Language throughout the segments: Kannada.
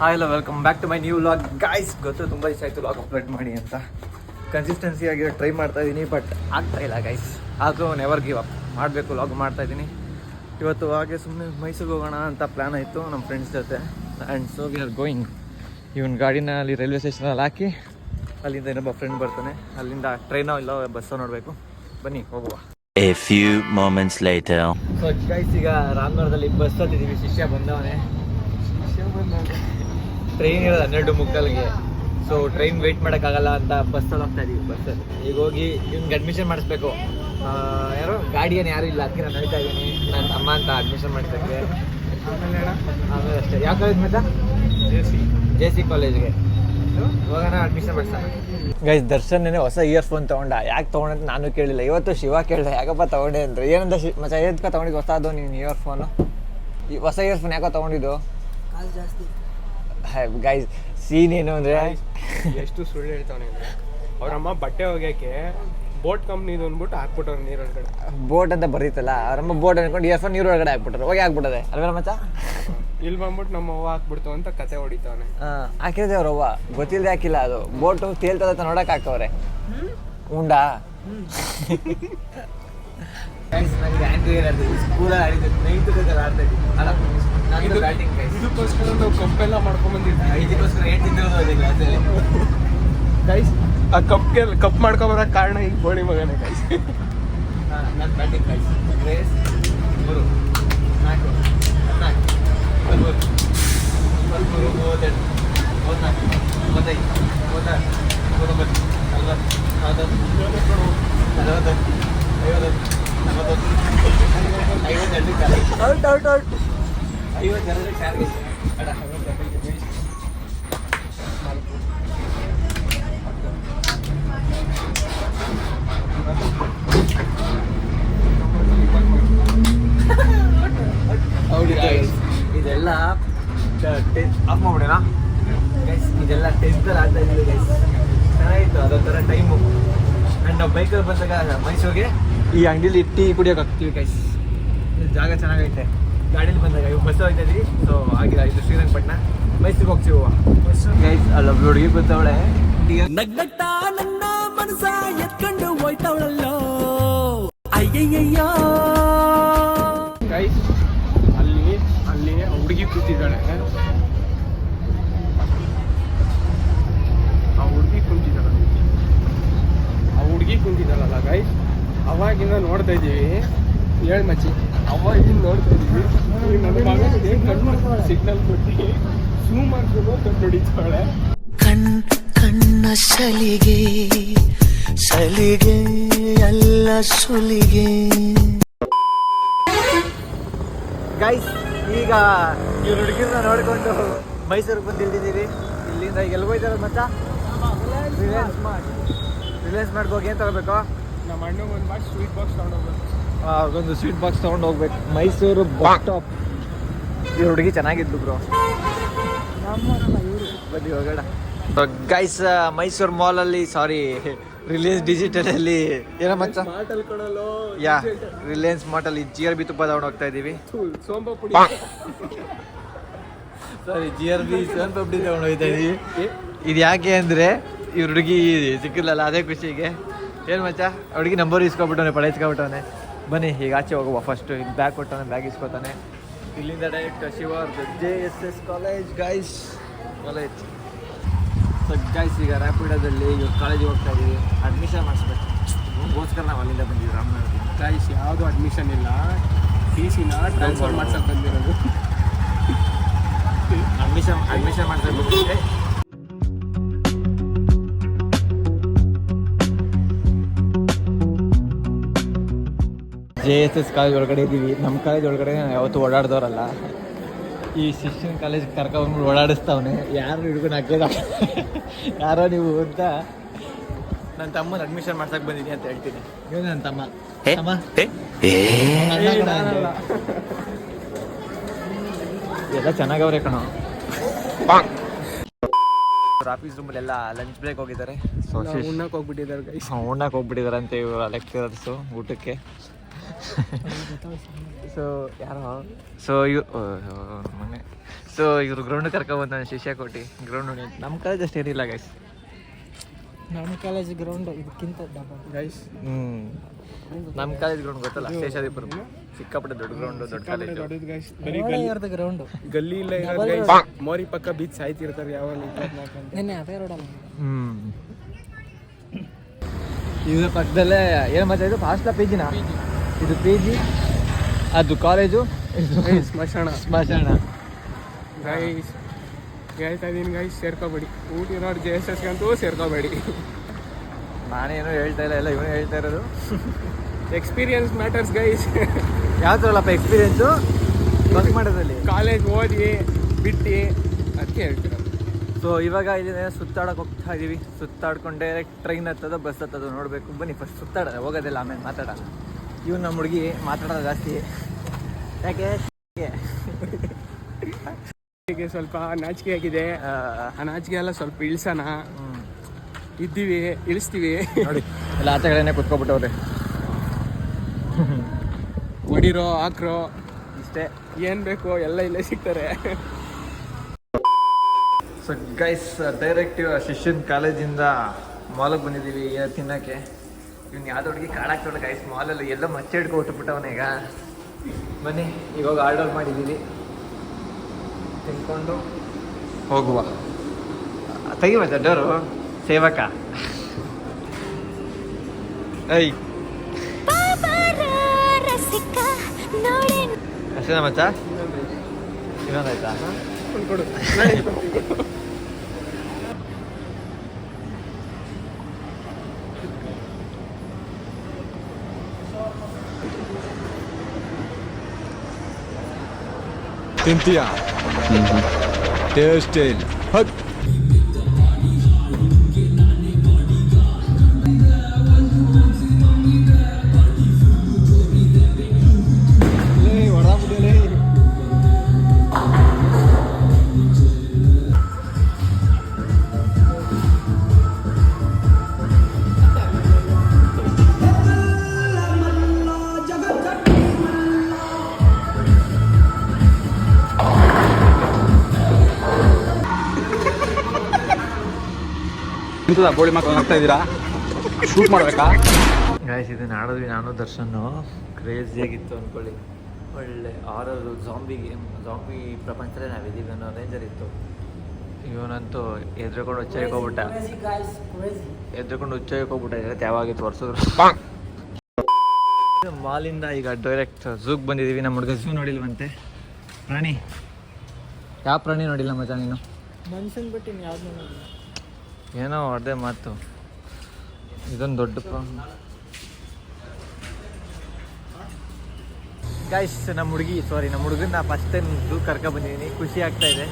ಹಾಯ್ ಎಲ್ಲ welcome back to my new vlog guys. ಗೊತ್ತು ತುಂಬ ದಿವಸ ಆಯಿತು ವ್ಲಾಗ್ ಅಪ್ಲೋಡ್ ಮಾಡಿ ಅಂತ. ಕನ್ಸಿಸ್ಟೆನ್ಸಿಯಾಗಿ ಟ್ರೈ ಮಾಡ್ತಾ ಇದ್ದೀನಿ, ಬಟ್ ಆಗ್ತಾ ಇಲ್ಲ ಗೈಸ್. ಆದರೂ ನೆವರ್ ಗಿವ್ ಅಪ್, ಮಾಡಬೇಕು, ವ್ಲಾಗ್ ಮಾಡ್ತಾ ಇದ್ದೀನಿ. ಇವತ್ತು ಹಾಗೆ ಸುಮ್ಮನೆ ಮೈಸೂರಿಗೆ ಹೋಗೋಣ ಅಂತ ಪ್ಲ್ಯಾನ್ ಆಯಿತು ನಮ್ಮ ಫ್ರೆಂಡ್ಸ್ ಜೊತೆ. And so we are going. ಇವನ್ ಗಾಡಿನ ಅಲ್ಲಿ ರೈಲ್ವೆ ಸ್ಟೇಷನಲ್ಲಿ ಹಾಕಿ ಅಲ್ಲಿಂದ ಇನ್ನೊಬ್ಬ ಫ್ರೆಂಡ್ ಬರ್ತಾನೆ, ಅಲ್ಲಿಂದ ಟ್ರೈನೋ ಇಲ್ಲ ಬಸ್ಸೋ ನೋಡಬೇಕು. ಬನ್ನಿ ಹೋಗುವ. A few moments later. So guys, ಈಗ ರಾಮನಗರದಲ್ಲಿ ಬಸ್ ಹತ್ತಿದ್ದೀವಿ. ಶಿಷ್ಯ ಬಂದವನೇ. ಟ್ರೈನ್ ಇರೋದು 12:15ಗೆ. ಸೊ ಟ್ರೈನ್ ವೆಯ್ಟ್ ಮಾಡೋಕ್ಕಾಗಲ್ಲ ಅಂತ ಬಸ್ಸಲ್ಲಿ ಹೋಗ್ತಾ ಇದೀವಿ. ಬಸ್ಸಲ್ಲಿ ಈಗ ಹೋಗಿ ಇವ್ನಿಗೆ ಅಡ್ಮಿಷನ್ ಮಾಡಿಸ್ಬೇಕು. ಯಾರು ಗಾಡಿಯನ್ನು ಯಾರು ಇಲ್ಲ, ಅದಕ್ಕೆ ನಾನು ನಡೀತಾ ಇದ್ದೀನಿ ನನ್ನ ಅಮ್ಮ ಅಂತ ಅಡ್ಮಿಷನ್ ಮಾಡಿಸೋಕ್ಕೆ. ಆಮೇಲೆ ಅಷ್ಟೇ. ಯಾವ ಕಾಲೇಜ್ ಮತ್ತೆ? ಜೆ ಸಿ ಕಾಲೇಜ್ಗೆ ಹೋಗೋಣ, ಅಡ್ಮಿಷನ್ ಮಾಡಿಸ್ತಾನೆ. ಗೈಸ್, ದರ್ಶನ್ನೇ ಹೊಸ ಇಯರ್ಫೋನ್ ತೊಗೊಂಡ. ಯಾಕೆ ತೊಗೊಂಡೆ ಅಂತ ನಾನು ಕೇಳಿಲ್ಲ. ಇವತ್ತು ಶಿವ ಕೇಳಿದೆ, ಯಾಕಪ್ಪ ತೊಗೊಂಡೆ ಅಂದರೆ. ಏನಂತ ಮಚ್ಚ ಎದ್ಕ ತೊಗೊಂಡಿದ್ದು ಹೊಸದು ನೀನು ಇಯರ್ಫೋನು? ಈ ಹೊಸ ಇಯರ್ಫೋನ್ ಯಾಕೋ ತೊಗೊಂಡಿದ್ದು? ಗೈಸ್, ಸೀನ್ ಏನು ಅಂದರೆ ಎಷ್ಟು ಸುಳ್ಳು ಹೇಳ್ತಾವನೆ ಅಂದರೆ, ಅವ್ರಮ್ಮ ಬಟ್ಟೆ ಒಗ್ಯಕ್ಕೆ ಬೋಟ್ ಕಂಪ್ನಿದು ಅಂದ್ಬಿಟ್ಟು ಹಾಕ್ಬಿಟ್ಟವ್ರು ನೀರೊಳಗಡೆ. ಬೋಟ್ ಅಂತ ಬರೀತಲ್ಲ, ಅವರಮ್ಮ ಬೋಟ್ ಅನ್ಕೊಂಡು ಇಯರ್ಫೋನ್ ನೀರು ಒಳಗಡೆ ಹಾಕ್ಬಿಟ್ರು. ಹೋಗಿ ಹಾಕ್ಬಿಟ್ಟದೆ ಅಲ್ವೇನ ಮಚ್ಚ? ಇಲ್ಲಿ ಬಂದ್ಬಿಟ್ಟು ನಮ್ಮ ಅವ್ವ ಹಾಕ್ಬಿಡ್ತು ಅಂತ ಕತೆ ಹೊಡಿತಾವನೆ. ಹಾಕಿದೆ ಅವ್ರವ್ವ, ಗೊತ್ತಿಲ್ಲದೆ ಹಾಕಿಲ್ಲ. ಅದು ಬೋಟು ತೇಲ್ತದ ನೋಡಕ್ಕೆ ಹಾಕವ್ರೆ. ಉಂಡಾ ನನಗೆ ಆ್ಯಂಡ್ರಿ ಏನಾಡ್ತೀವಿ ಸ್ಕೂಲಲ್ಲಿ ಆಡಿದ್ದು, ನೈಟ್ ಆಡ್ತಾ ಇದ್ದೀವಿ. ನಾನು ಬ್ಯಾಟಿಂಗ್ ಗೈಸ್. ಇದಕ್ಕೋಸ್ಕರ ನಾವು ಕಪ್ಪೆಲ್ಲ ಮಾಡ್ಕೊಂಡ್ಬಂದಿರ್ತೀವಿ. ಇದಕ್ಕೋಸ್ಕರ ಏನು ತಿಂದಿರೋದು ಕ್ಲಾಸಲ್ಲಿ ಗೈಸ್. ಆ ಕಪ್ ಮಾಡ್ಕೊಂಬರೋ ಕಾರಣ ಹಿಂಗೆ ಗೋಳಿ ಮಗನೇ ಗೈಸ್. ನಾನು batting guys. Race 3 4 14 15 33 34 35 36 39 40 41 out out out 52 target. ಇದೆಲ್ಲ ಆಫ್ ಮಾಡ್ಬಿಡೋಣ ಗೈಸ್. ಇದೆಲ್ಲ 10th ಆಡ್ತಾ ಇದ್ದೀವಿ ಗೈಸ್. ಚೆನ್ನಾಗಿತ್ತು ಅದೊಂಥರ ಟೈಮು. ಆ್ಯಂಡ್ ನಾವು ಬೈಕಲ್ಲಿ ಬಂದಾಗ ಮೈಸೂರಿಗೆ ಈ ಅಂಗಡಿಲಿ ಟೀ ಕುಡಿಯೋಕೆ ಹೋಗ್ತೀವಿ ಗೈಸ್. ಜಾಗ ಚೆನ್ನಾಗೈತೆ. ಗಾಡೀಲಿ ಬಂದಾಗ ಇವಾಗ ಬಸ್ ಹೋಗ್ತಾ ಇದ್ದೀವಿ. ಸೊ ಆಗಿಲ್ಲ, ಇದು ಶ್ರೀರಂಗಪಟ್ಟಣ. ಮೈಸೂರಿಗೆ ಹೋಗ್ತೀವಿ ಗೈಸ್. ಅಲ್ಲೊಬ್ಳು ಹುಡುಗಿ ಬಂದವಳೆ, ನಗ್ನಗ್ತಾ ನನ್ನ ಮನಸ ಎತ್ಕೊಂಡು ಹೋಯ್ತವಳಲ್ಲೋ ಅಯ್ಯಯ್ಯಯ್ಯೋ. ಗೈಸ್, ಅಲ್ಲಿ ಹುಡುಗಿ ಕೂತಿದ್ದಾಳೆ. ಆ ಹುಡುಗಿ ಕುಂತಿದ್ದಾಳಲ್ಲ ಗೈಸ್, ಅವಾಗಿಂದ ನೋಡ್ತಾ ಇದ್ದೀವಿ. ಹೇಳಿ ಮಚ್ಚಿ, ಅವಾಗಿಂದ ನೋಡ್ತಾ ಇದ್ದೀವಿ. ನನ್ನ ಮಗನಿಗೆ ಕಣ್ಣು ಸಿಗ್ನಲ್ ಕೊಟ್ಟು ಜೂಮ್ ಮಾಡ್ಕೊಂಡು ಕಣ್ಣು ಹೊಡಿತಾಳೆ. ಕಣ್ಣ ಸಲಿಗೆ ಸಲಿಗೆ ಎಲ್ಲ ಸುಲಿಗೆ. ಗೈಸ್, ಈಗ ಇವ್ರು ಹುಡುಗಿರನ್ನ ನೋಡಿಕೊಂಡು ಮೈಸೂರಿಗೆ ಬಂದು ಇಳಿದಿದ್ದೀವಿ. ಇಲ್ಲಿಂದ ಈಗ ಎಲ್ಲಿ ಹೋಯ್ತಾರ ಮಚ್ಚ? ರಿಲಯನ್ಸ್ ಮಾಡ್ಗೆ ಹೋಗಿ ಏನು ತಗೋಬೇಕು? ನಮ್ಮ ಅಣ್ಣಗೆ ಒಂದು ಬಾಕ್ಸ್ ಸ್ವೀಟ್ ಬಾಕ್ಸ್ ತೊಗೊಂಡೋಗ್ಬೇಕು. ಅವ್ರಿಗೊಂದು ಸ್ವೀಟ್ ಬಾಕ್ಸ್ ತೊಗೊಂಡು ಹೋಗ್ಬೇಕು. Mysuru bus stop. ಈ ಹುಡುಗಿ ಚೆನ್ನಾಗಿದ್ದು ಬ್ರೋ. ಬನ್ನಿ ಹೋಗೋಣ ಗೈಸ್. ಮೈಸೂರು ಮಾಲಲ್ಲಿ, ಸಾರಿ ರಿಲಯನ್ಸ್ ಡಿಜಿಟಲಲ್ಲಿ ಏನೋ ಮಚ್ಚ ಯಾ ರಿಲಯನ್ಸ್ ಮಾರ್ಟಲ್ಲಿ GRB ತುಪ್ಪ ತಗೊಂಡು ಹೋಗ್ತಾ ಇದ್ದೀವಿ. ಸೋಂಪು ಪುಡಿ, ಸಾರಿ GRB ಸೋಂಪುಡಿ ತಗೊಂಡು ಹೋಗ್ತಾ ಇದ್ದೀವಿ. ಇದು ಯಾಕೆ ಅಂದರೆ ಇವ್ರ ಹುಡುಗಿ ಸಿಕ್ಕಿಲ್ಲಲ್ಲ, ಅದೇ ಖುಷಿಗೆ. ಏನು ಮಚ್ಚ, ಹುಡುಗಿ ನಂಬರ್ ಇಸ್ಕೊಬಿಟ್ಟವನೆ, ಪಡ ಇಸ್ಕೊಬಿಟ್ಟವನೆ. ಬನ್ನಿ ಈಗ ಆಚೆ ಹೋಗುವ. ಫಸ್ಟು ಇಲ್ಲಿ ಬ್ಯಾಗ್ ಕೊಟ್ಟವನೆ, ಬ್ಯಾಗ್ ಇಸ್ಕೊತಾನೆ. ಇಲ್ಲಿಂದ ಡೈರೆಕ್ಟ್ ಶಿವಾರ್ದು JSS college guys, college. So guys, ಈಗ ರ್ಯಾಪಿಡೋದಲ್ಲಿ ಇವ್ರ ಕಾಲೇಜಿಗೆ ಹೋಗ್ತಾ ಇದ್ದೀವಿ. ಅಡ್ಮಿಷನ್ ಮಾಡಿಸ್ಬೇಕು. ಅದಕ್ಕೋಸ್ಕರ ನಾವು ಅಲ್ಲಿಂದ ಬಂದಿದ್ದೀವಿ ರಾಮನಗರದಿಂದ. ಗೈಸ್, ಯಾವುದು ಅಡ್ಮಿಷನ್ ಇಲ್ಲ, TCನ ಟ್ರಾನ್ಸ್ಫರ್ ಮಾಡ್ಸಕ್ಕೆ ಬಂದಿರೋದು. ಅಡ್ಮಿಷನ್ ಮಾಡಿಸ್ಬೇಕು. JSS ಕಾಲೇಜ್ ಒಳಗಡೆ ಇದ್ದೀವಿ. ನಮ್ಮ ಕಾಲೇಜ್ ಒಳಗಡೆ ಯಾವತ್ತೂ ಓಡಾಡ್ದವ್ರಲ್ಲ. ಈ ಶಿಕ್ಷಣ ಕಾಲೇಜ್ ಕರ್ಕೊಂಡ್ಬಿಟ್ಟು ಓಡಾಡಿಸ್ತಾವನೆ. ಯಾರು ಹಿಡ್ಕೊಂಡು ಹಾಕಿದ ಯಾರೋ ನೀವು ಅಂತ. ನನ್ನ ತಮ್ಮನ ಅಡ್ಮಿಷನ್ ಮಾಡ್ಸಕ್ಕೆ ಬಂದಿದ್ದೀನಿ ಅಂತ ಹೇಳ್ತೀನಿ. ಏನು ನನ್ನ ತಮ್ಮ ಎಲ್ಲ ಚೆನ್ನಾಗವ್ರೆ ಕಣೋ. ಆಫೀಸ್ ರೂಮಲ್ಲಿ ಎಲ್ಲ ಲಂಚ್ ಬ್ರೇಕ್ ಹೋಗಿದ್ದಾರೆ. ಉಣ್ಣಕ್ಕೆ ಹೋಗ್ಬಿಟ್ಟಿದ್ದಾರೆ ಗೈಸ್. ಉಣ್ಣಕ್ಕೆ ಹೋಗ್ಬಿಟ್ಟಿದ್ದಾರೆ ಅಂತ ಇವರು ಲೆಕ್ಚರರ್ಸು ಊಟಕ್ಕೆ. ಸೊ ಯಾರೋ ಸೊ ಸೊ ಇವರು ಗ್ರೌಂಡ್ ಕರ್ಕೊಂಡ್ಬಂದ ಶಿಷ್ಯ ಕೊಟ್ಟು ಗ್ರೌಂಡ್ ನೋಡಿ ನಮ್ಮ ಕಾಲೇಜ್ ಅಷ್ಟು ಏನಿಲ್ಲ ಗೈಸ್. ನಮ್ಮ ಕಾಲೇಜ್ ಗ್ರೌಂಡ್ ಇದಕ್ಕಿಂತ ಡಬಲ್ ಗೈಸ್. ನಮ್ಮ ಕಾಲೇಜ್ ಗ್ರೌಂಡ್ ಗೊತ್ತಲ್ಲ, ಶೇಷಾದಿಪುರ ಸಿಕ್ಕಾಪಟ್ಟೆ ದೊಡ್ಡ ಗ್ರೌಂಡ್, ದೊಡ್ಡ ಕಾಲೇಜ್. ದೊಡ್ಡದು ಗೈಸ್. ಬರೀ ಗಲ್ಲಿ ಗ್ರೌಂಡ್ ಗಲ್ಲಿ ಇಲ್ಲ ಇರೋದು ಗೈಸ್. ಮೋರಿ ಪಕ್ಕ ಬೀಚ್ ಸಾಯ್ತಿರ್ತಾರೆ ಯಾವಾಗ 24 ಗಂಟೆ. ನಿನ್ನೆ ಅದೇ ರೋಡಲ್ಲ. ಇದ್ರ ಪಕ್ಕದಲ್ಲೇ ಏನು ಮತ್ತೆ ಇದು ಹಾಸ್ಟೆಲ್ ಪಿ ಜಿನ? ಇದು ಪಿ ಜಿ, ಅದು ಕಾಲೇಜು, ಸ್ಮಶಾನ. ಸ್ಮಶಾನ. ಗೈಸ್ ಹೇಳ್ತಾ ಇದೀನಿ ಗೈಸ್, ಸೇರ್ಕೋಬೇಡಿ. ಊಟಿ ನೋಡಿ JSS ಅಂತೂ ಸೇರ್ಕೋಬೇಡಿ. ನಾನೇನು ಹೇಳ್ತಾ ಇಲ್ಲ, ಎಲ್ಲ ಇವನು ಹೇಳ್ತಾ ಇರೋದು. Experience matters guys. ಯಾವ ಥರಲ್ಲಪ್ಪ ಎಕ್ಸ್ಪೀರಿಯೆನ್ಸು ವರ್ಕ್ ಮಾಡೋದ್ರಲ್ಲಿ? ಕಾಲೇಜ್ ಓದಿ ಬಿಟ್ಟು ಅದಕ್ಕೆ ಹೇಳ್ತಿರೋದು. ಸೊ ಇವಾಗ ಇಲ್ಲಿ ಸುತ್ತಾಡಕ್ಕೆ ಹೋಗ್ತಾ ಇದೀವಿ. ಸುತ್ತಾಡ್ಕೊಂಡು ಡೈರೆಕ್ಟ್ ಟ್ರೈನ್ ಹತ್ತೋದು, ಬಸ್ ಹತ್ತೋದು ನೋಡಬೇಕು. ಬನ್ನಿ ಫಸ್ಟ್ ಸುತ್ತಾಡೋದು, ಹೋಗೋದಿಲ್ಲ ಆಮೇಲೆ ಮಾತಾಡೋಣ. ಇವ್ನು ನಮ್ಮ ಹುಡುಗಿ ಮಾತಾಡೋದು ಜಾಸ್ತಿ. ಯಾಕೆ ಹೀಗೆ ಸ್ವಲ್ಪ ನಾಚಿಕೆ ಆಗಿದೆ. ಆ ನಾಚಿಕೆ ಎಲ್ಲ ಸ್ವಲ್ಪ ಇಳಿಸೋಣ. ಇದ್ದೀವಿ, ಇಳಿಸ್ತೀವಿ. ನೋಡಿ ಎಲ್ಲ ಆಚೆ ಕಡೆನೇ ಕುತ್ಕೊಬಿಟ್ಟವ್ರೆ. ಹೊಡಿರೋ ಹಾಕ್ರೋ ಇಷ್ಟೇ, ಏನು ಬೇಕು ಎಲ್ಲ ಇಲ್ಲೇ ಸಿಗ್ತಾರೆ. ಸೊ ಗೈಸ್ ಡೈರೆಕ್ಟ್ ಶಿಷ್ಯನ್ ಕಾಲೇಜಿಂದ ಮಾಲಿಗೆ ಬಂದಿದ್ದೀವಿ ತಿನ್ನೋಕ್ಕೆ. ಇವ್ನು ಯಾವುದೋ ಹುಡುಗಿ ಕಾಳಾಗ್ತಾಳೆ ಗೈಸ್ ಮಾಲಲ್ಲಿ, ಎಲ್ಲ ಮಚ್ಚೆ ಹಿಡ್ಕೊ ಹೊಟ್ಟುಬಿಟ್ಟವನ. ಈಗ ಬನ್ನಿ ಇವಾಗ ಆರ್ಡರ್ ಮಾಡಿದ್ದೀವಿ, ತಿನ್ಕೊಂಡು ಹೋಗುವ. ತೆಗಿವ ಡೋರು ಸೇವಕ. ಐ ಅಷ್ಟೇನಾ ಮಚ್ಚ? ಇನ್ನೊಂದಾಯ್ತಾ? ಕೊಡು. ತಿಂತೀಯಾ? ಟೇಸ್ಟ್ ಇಲ್ಲ. ಗೋಳಿ ಮಕ್ಕಳು ಹಾಕ್ತಾ ಇದ್ದೀರಾ? ಶೂಟ್ ಮಾಡಬೇಕಾ? ಗಾಯ್ಸ್ ಇದು ನಾಡಿದ್ವಿ ನಾನು ದರ್ಶನ್. ಕ್ರೇಜಿಯಾಗಿತ್ತು ಅಂದ್ಕೊಳ್ಳಿ. ಒಳ್ಳೆ ಆರರು ಜಾಂಬಿ ಪ್ರಪಂಚದಲ್ಲೇ ನಾವಿದ್ದೀವಿ ಅನ್ನೋ ರೇಂಜರ್ ಇತ್ತು. ಇವನಂತೂ ಎದ್ರಕೊಂಡು ಹುಚ್ಚಾಗಿ ಹೋಗ್ಬಿಟ್ಟ. ಎದ್ರಕೊಂಡು ಹುಚ್ಚಾಗಿ ಹೋಗ್ಬಿಟ್ಟ. ಇವತ್ತು ಯಾವಾಗಿತ್ತು ತೋರಿಸಿದ್ರು. ಮಾಲಿಂದ ಈಗ ಡೈರೆಕ್ಟ್ ಝೂಗೆ ಬಂದಿದ್ದೀವಿ. ನಮ್ಮ ಹುಡುಗ ಝೂ ನೋಡಿಲ್ವಂತೆ. ಪ್ರಾಣಿ ಯಾವ ಪ್ರಾಣಿ ನೋಡಿಲ್ಲ ಮಜಾ ನೀನು? ಮನುಷ್ಯನ್ ಬಿಟ್ಟು ಇನ್ನು ಯಾವ್ದು ನೋಡಿಲ್ಲ. ಏನೋ ಅದೇ ಮಾತು. ಇದೊಂದು ದೊಡ್ಡ ಗೈಸ್ ನಮ್ಮ ಹುಡುಗನ್ನ ಫಸ್ಟ್ ಟೈಮ್ ಝೂ ಕರ್ಕೊಂಡ್ಬಂದಿದ್ದೀನಿ. ಖುಷಿ ಆಗ್ತಾ ಇದೆ.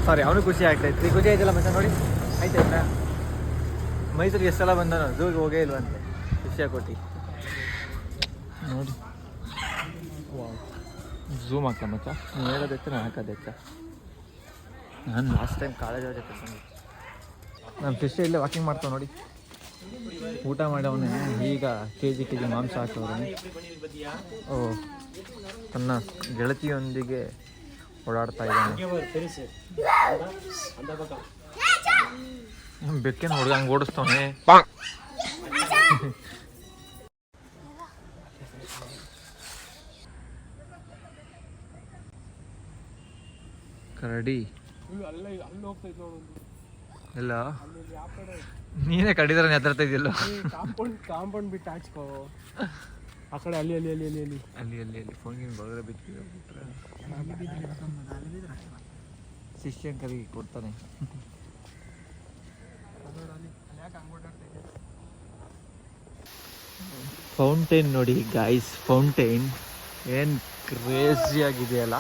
ಸಾರಿ ಅವನು ಖುಷಿ ಆಗ್ತಾಯಿತ್ತು. ಖುಷಿ ಆಯ್ತಲ್ಲ ಮತ್ತೆ ನೋಡಿ ಆಯ್ತಾಯ್ತಾ? ಮೈಸೂರಿಗೆ ಎಷ್ಟು ಸಲ ಬಂದನು, ಝೂಗೆ ಹೋಗೇ ಇಲ್ವಂತೆ. ಖುಷಿಯಾಗಿ ಕೊಟ್ಟು ನೋಡಿ. ಝೂಮ್ ಹಾಕ ಮಚ್ಚ, ನೀವು ಹೇಳೋದೈತೆ ನಾನು ಹಾಕೋದೈತ. ನಾನು ಲಾಸ್ಟ್ ಟೈಮ್ ಕಾಲೇಜ್ ಜೊತೆ ನಮ್ಮ ಫಿಶ್ ಇಲ್ಲೇ ವಾಕಿಂಗ್ ಮಾಡ್ತಾವೆ ನೋಡಿ. ಊಟ ಮಾಡವನೇ ಈಗ ಕೆ ಜಿ ಮಾಂಸ ಹಾಕವ್ರೆ. ಓ ತನ್ನ ಗೆಳತಿಯೊಂದಿಗೆ ಓಡಾಡ್ತಾ ಇದ್ದಾನೆ. ಬೆಕ್ಕೇನು ಹುಡುಗ ಹಂಗೆ ಓಡಿಸ್ತವನೆ. ಕರಡಿ ಇಲ್ಲ, ನೀನೇ ಕಡಿದ್ರೆ ಹೆದರ್ತಾ ಇದೆಯಲ್ಲ. ಕಾಂಪೌಂಡ್ ಬಿಟ್ಟು ಹಾಚ್ಕೋ ಆ ಕಡೆ. ಅಲ್ಲಿ ಅಲ್ಲಿ ಅಲ್ಲಿ ಅಲ್ಲಿ ಅಲ್ಲಿ ಅಲ್ಲಿ ಅಲ್ಲಿ ಅಲ್ಲಿ ಫೋನಿನ ಬಗಲ ಬಿಟ್ಬಿಟ್ರೆ ಶಿಷ್ಯಂಕರಿಗೆ ಕೊಡ್ತಾನೆ. ಫೌಂಟೇನ್ ನೋಡಿ ಗಾಯ್ಸ್, ಫೌಂಟೇನ್ ಏನು ಕ್ರೇಜಿ ಆಗಿದೆಯಲ್ಲ.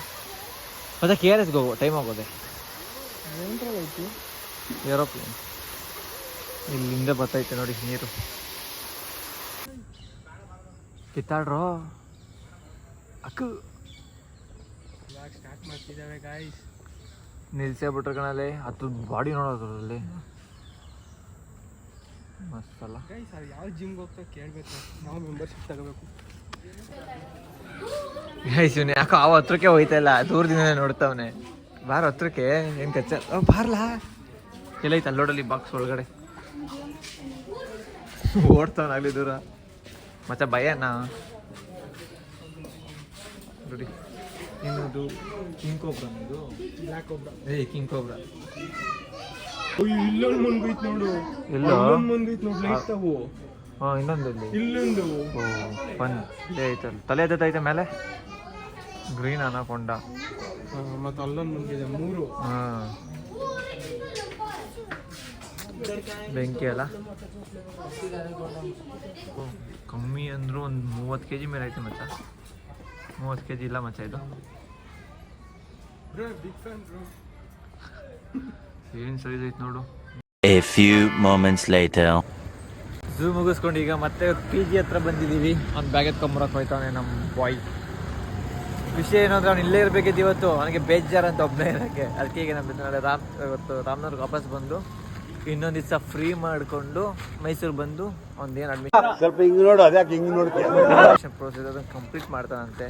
ಮತ್ತೆ KRSಗೆ ಹೋಗೋ ಟೈಮ್ ಆಗೋದೆ. ಏರೋಪ್ಲೇನ್ ಇಲ್ಲಿಂದ ಬರ್ತೈತೆ ನೋಡಿ ನೀರು. ಕಿತ್ತಾಡ್ರೋ ಅಕ್ಕು ಸ್ಟಾರ್ಟ್ ಮಾಡ್ತಿದ್ದಾವೆ ಗಾಯ್ಸ್. ನಿಲ್ಸೇ ಬಿಟ್ರೆ ಕಣಲ್ಲಿ ಅದು ಬಾಡಿ ನೋಡೋದ್ರಲ್ಲಿ ಮಸ್ತ್ ಅಲ್ಲ ಗೈಸ್. ಅದು ಯಾವ ಜಿಮ್ಗೆ ಹೋಗ್ತಾ ಕೇಳಬೇಕು, ನಾವು ಮೆಂಬರ್ಶಿಪ್ ತಗೋಬೇಕು. ಗೈಸ್ ಇವನು ಯಾಕೋ ಆ ಹತ್ರಕ್ಕೆ ಹೋಯ್ತಾ ಇಲ್ಲ, ದೂರದಿಂದನೇ ನೋಡ್ತಾವನೆ. ಬಾರ ಹತ್ರಕ್ಕೆ ಏನು ಕಚ್ಚ ಬಾರ್ಲಾ ಎಲ್ಲೈತೆ ಅಲ್ಲೋಡಲ್ಲಿ ಬಾಕ್ಸ್ ಒಳಗಡೆ ಓಡ್ತಾವನಾಗ್ಲಿ ದೂರ ಮತ್ತೆ ಭಯನಾ ನೋಡಿ ಇನ್ನೊಂದು ಕಿಂಗ್ ಕೋಬ್ರಾ ಇದು ಬ್ಲ್ಯಾಕ್ ಕೋಬ್ರಾ ಕಿಂಗ್ ಕೋಬ್ರಾ ಇಲ್ಲೊಂದು ಮುಂದೈತ್ ನೋಡು ಎಲ್ಲೋ ಮುಂದೈತ್ ನೋಡು ಲೈಟ್ ಅವು ಹಾಂ ಇನ್ನೊಂದಲ್ಲಿ ಇಲ್ಲೊಂದು ಓ ಫನ್ ಐತಲ್ಲ ತಲೆ ಎದ್ದೈತೆ ಮೇಲೆ ಗ್ರೀನ್ ಅನಕೊಂಡ ಮತ್ತೆ ಅಲ್ಲೊಂದು ಮುಂದಿದೆ 3 ಹಾಂ ಬೆಂಕಿ ಅಲ್ಲ ಕಮ್ಮಿ ಅಂದರೂ ಒಂದು 30 kg ಮೇಲೆ ಐತೆ ಮಚ್ಚ 30 kg ಇಲ್ಲ ಮಚ್ಚ ಇದು ಬಿಗ್ ಫ್ಯಾನ್ ಬ್ರೋ ಏನು ಸೈಜ್ ಐತೆ ನೋಡು. A few moments later. Zoo ಮುಗಿಸ್ಕೊಂಡು ಈಗ ಮತ್ತೆ ಪಿ ಜಿ ಹತ್ರ ಬಂದಿದ್ದೀವಿ. ಅವ್ನು ಬ್ಯಾಗ್ ಎತ್ಕೊಂಬರಕ್ಕೆ ಹೋಯ್ತಾನೆ ನಮ್ಮ ಬಾಯ್. ವಿಷಯ ಏನು ಅಂದರೆ ಅವ್ನು ಇಲ್ಲೇ ಇರಬೇಕಿದ್ದು ಇವತ್ತು, ಅವನಿಗೆ ಬೇಜಾರು ಅಂತ ಒಬ್ಬನೇ ಇರೋಕ್ಕೆ. ಅದಕ್ಕೆ ಈಗ ನಮ್ಮ ನಾಳೆ ಇವತ್ತು ರಾಮನಗರ್ಗೆ ವಾಪಸ್ ಬಂದು ಇನ್ನೊಂದು ದಿವಸ ಫ್ರೀ ಮಾಡಿಕೊಂಡು ಮೈಸೂರು ಬಂದು ಒಂದೇನು ಅಡ್ಮಿಷನ್ ಪ್ರೋಸೆಸ್ ಅದನ್ನು ಕಂಪ್ಲೀಟ್ ಮಾಡ್ತಾನಂತೆ.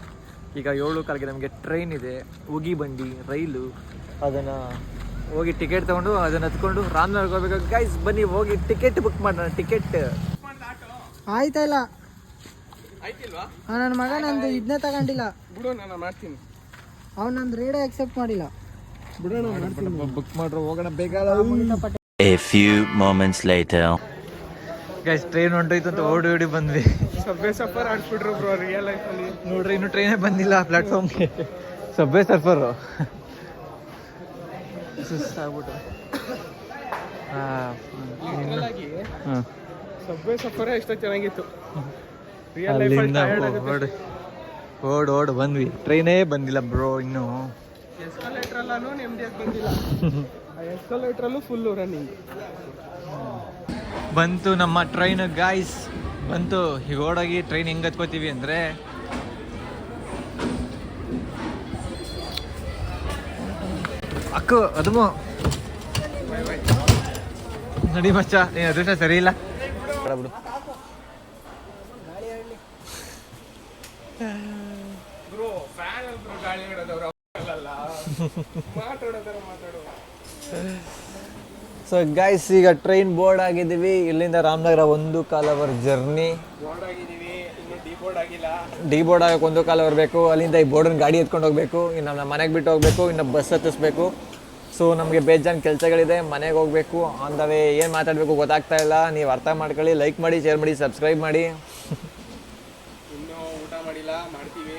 ಈಗ 7:15ಗೆ ನಮಗೆ ಟ್ರೈನ್ ಇದೆ, ಹೋಗಿ ಬಂಡಿ ರೈಲು, ಅದನ್ನು ಹೋಗಿ ಟಿಕೆಟ್ ತೊಗೊಂಡು ಅದನ್ನು ಹತ್ಕೊಂಡು ರಾಮನಗರ್ಗೆ ಹೋಗ್ಬೇಕು. ಗೈಸ್ ಬನ್ನಿ ಹೋಗಿ ಟಿಕೆಟ್ ಬುಕ್ ಮಾಡೋಣ. ಟಿಕೆಟ್ ಆಯ್ತಾ ಇಲ್ಲ ಆಯ್ತಿಲ್ವಾ? ನನ್ನ ಮಗ ನಂದು ಇದನ್ನೇ ತಗೊಂಡಿಲ್ಲ, ಬಿಡು ನಾನು ಮಾಡ್ತೀನಿ. ಅವ್ನು ನಂದು ರೇಡೇ ಅಕ್ಸೆಪ್ಟ್ ಮಾಡಿಲ್ಲ. ಬಿಡೋಣ ಬುಕ್ ಮಾಡ್ರು ಹೋಗೋಣ ಬೇಗ. A few moments later. Guys train ಹೊಂಟೋಯ್ತು ಅಂತ ಓಡಿ ಬಂದ್ವಿ. ಸಬ್ವೆ ಸಫರ್ ಆಡ್ಸ್ಬಿಟ್ರು ಬ್ರೋ ರಿಯಲ್ ಲೈಫಲ್ಲಿ. ನೋಡ್ರಿ ಇನ್ನು ಟ್ರೈನೇ ಬಂದಿಲ್ಲ ಪ್ಲಾಟ್ಫಾರ್ಮ್ಗೆ. ಸಬ್ವೆ ಸರ್ಫರು ಸುಸ್ತಾಗ್ಬಿಟ್ಟು. ಸಬ್ವೆ ಸಫರೇ ಎಷ್ಟೋ ಚೆನ್ನಾಗಿತ್ತು. ರಿಯಲ್ ಅಲ್ಲಿಂದ ಲೈಫಲ್ಲಿ ಓಡ್ ಬಂದ್ವಿ. ಟ್ರೈನೇ ಬಂದಿಲ್ಲ ಬ್ರೋ ಇನ್ನು. ಎಸ್ಕಲೇಟ್ರಲ್ಲೂ ನೆಮ್ಮದಿಯಾಗಿ ಬಂದಿಲ್ಲ. ಆ ಎಸ್ಕಲೇಟ್ರಲ್ಲೂ ಫುಲ್ಲು ರನ್ನಿಂಗ್. ಬಂತು ನಮ್ಮ ಟ್ರೈನ್ ಗಾಯ್ಸ್, ಬಂತು. ಈಗ ಓಡೋಗಿ ಟ್ರೈನ್ ಹೆಂಗೆ ಹತ್ಕೋತೀವಿ ಅಂದರೆ ಅಕ್ಕು ಅದಮು ನಡಿ ಮಚ್ಚ, ನೀನು ಅದೃಷ್ಟ ಸರಿ ಇಲ್ಲ ಬಿಡು. ಬ್ರೋ ಫ್ಯಾನ್ ಅಲ್ಲಿ ಬ್ರೋ ಗಾಳಿ ಹೊಡೆದವ್ರು ಅಲ್ಲ ಮಾತಾಡೋದಾರ ಮಾತಾಡೋ. ಸೊ ಗೈಸ್ ಈಗ ಟ್ರೈನ್ ಬೋರ್ಡ್ ಆಗಿದ್ದೀವಿ. ಇಲ್ಲಿಂದ ರಾಮನಗರ 1.25 hour ಜರ್ನಿ. ಬೋರ್ಡ್ ಆಗಿದ್ದೀವಿ, ಇನ್ನು ಡಿ ಬೋರ್ಡ್ ಆಗಿಲ್ಲ. ಡಿ ಬೋರ್ಡ್ ಆಗಕ್ಕೆ 1.25 hour ಬೇಕು. ಅಲ್ಲಿಂದ ಈ ಬೋರ್ಡನ್ನ ಗಾಡಿ ಎತ್ಕೊಂಡು ಹೋಗಬೇಕು. ಇನ್ನು ನಮ್ಮ ಮನೆಗೆ ಬಿಟ್ಟು ಹೋಗಬೇಕು, ಇನ್ನು ಬಸ್ ಹತ್ತಿಸ್ಬೇಕು. ಸೊ ನಮಗೆ ಬೇಜಾನ್ ಕೆಲಸಗಳಿದೆ, ಮನೆಗೆ ಹೋಗಬೇಕು. ಆನ್ ದ ವೇ ಏನು ಮಾತಾಡಬೇಕು ಗೊತ್ತಾಗ್ತಾ ಇಲ್ಲ. ನೀವು ಅರ್ಥ ಮಾಡ್ಕೊಳ್ಳಿ, ಲೈಕ್ ಮಾಡಿ, ಶೇರ್ ಮಾಡಿ, ಸಬ್ಸ್ಕ್ರೈಬ್ ಮಾಡಿ. ಇನ್ನೂ ಊಟ ಮಾಡಿಲ್ಲ, ಮಾಡ್ತೀವಿ.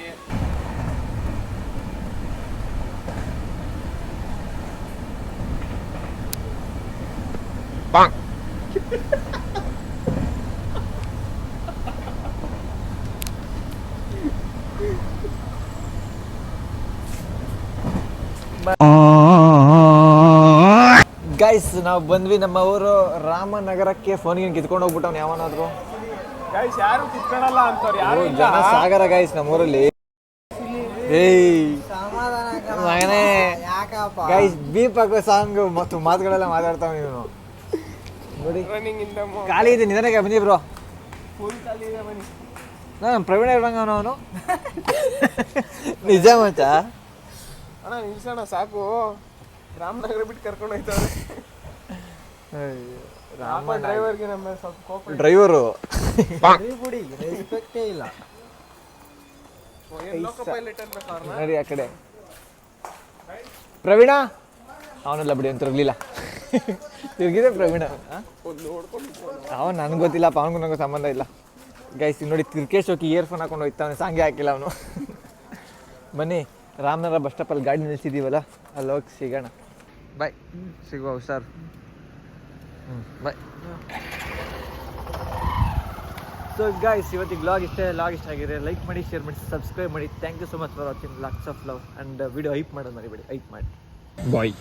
ಗೈಸ್ ನಾವು ಬಂದ್ವಿ ನಮ್ಮ ಊರು ರಾಮನಗರಕ್ಕೆ. ಫೋನ್ಗೆ ಕಿತ್ಕೊಂಡು ಹೋಗ್ಬಿಟ್ಟವ್ನು ಯಾವನಾದ್ರು. ಗೈಸ್ ಯಾರು ಕಿತ್ಕೊಳ್ಳಲ್ಲ ಅಂತಾರೆ, ಯಾರು ಇಲ್ಲ. ಜನ ಸಾಗರ ಗೈಸ್ ನಮ್ಮೂರಲ್ಲಿ. ಏಯ್ ಮಗನೇ ಗೈಸ್ ಬೀಪ್ ಹಾಕೋ ಸಾಂಗ್ ಮತ್ತು ಮಾತುಗಳೆಲ್ಲ ಮಾತಾಡ್ತಾವ. ನೀನು ನೋಡಿ ರನ್ನಿಂಗ್ ಇಂದ ಖಾಲಿ ಇದೆ, ನಿಧಾನಕ್ಕೆ ಬನ್ನಿ ಬ್ರೋ. ಫುಲ್ ಖಾಲಿ ಇದೆ ಬನ್ನಿ. ನಾನು ಪ್ರವೀಣ ಇರುವಂಗ ಅವನು ನಿಜ ಮಚ್ಚ. ಅಣ್ಣ ನಿಲ್ಸೋಣ ಸಾಕು, ರಾಮನಗರ ಬಿಟ್ಟು ಕರ್ಕೊಂಡು ಹೋಯ್ತಾರೆ. ರಾಮ ಡ್ರೈವರ್ಗೆ ನಮ್ಮ ಸ್ವಲ್ಪ ಕೋಪ. ಡ್ರೈವರು ರೆಸ್ಪೆಕ್ಟೇ ಇಲ್ಲ. ಲೋಕೋ ಪೈಲಟ್ ಅಂತ ಕಾರ್ನ ನೋಡಿ ಆ ಕಡೆ ಪ್ರವೀಣ. ಅವನೆಲ್ಲ ಬಿಡಿ ಅಂತ ತಿರ್ಲಿಲ್ಲ, ತಿರ್ಗಿದೆ ಪ್ರವೀಣ. ಅವನು ನನಗೆ ಗೊತ್ತಿಲ್ಲಪ್ಪ, ಅವನಿಗೂ ನನಗೂ ಸಂಬಂಧ ಇಲ್ಲ. ಗೈಸ್ ನೋಡಿ ತಿರ್ಕೇಶ್ ಹೋಗಿ ಇಯರ್ಫೋನ್ ಹಾಕೊಂಡು ಹೋಯ್ತಾವನೆ, ಸಾಂಗೇ ಹಾಕಿಲ್ಲ ಅವನು. ಬನ್ನಿ ರಾಮನಗರ ಬಸ್ ಸ್ಟಾಪಲ್ಲಿ ಗಾಡಿ ನಿಲ್ಸಿದ್ದೀವಲ್ಲ, ಅಲ್ಲಿ ಹೋಗಿ ಸಿಗೋಣ. ಬಾಯ್, ಸಿಗುವ ಹುಷಾರು. ಬಾಯ್. ಸೊ ಗೈಸ್ ಇವತ್ತಿಗೆ ಲಾಗ್ ಇಷ್ಟ ಆಗಿದೆ. ಲೈಕ್ ಮಾಡಿ, ಶೇರ್ ಮಾಡಿ, ಸಬ್ಸ್ಕ್ರೈಬ್ ಮಾಡಿ. Thank you so much for watching. Lots of love and video hype ಮಾಡೋದು ಮರಿಬೇಡಿ, ಹೈಪ್ ಮಾಡಿ. ಬಾಯ್.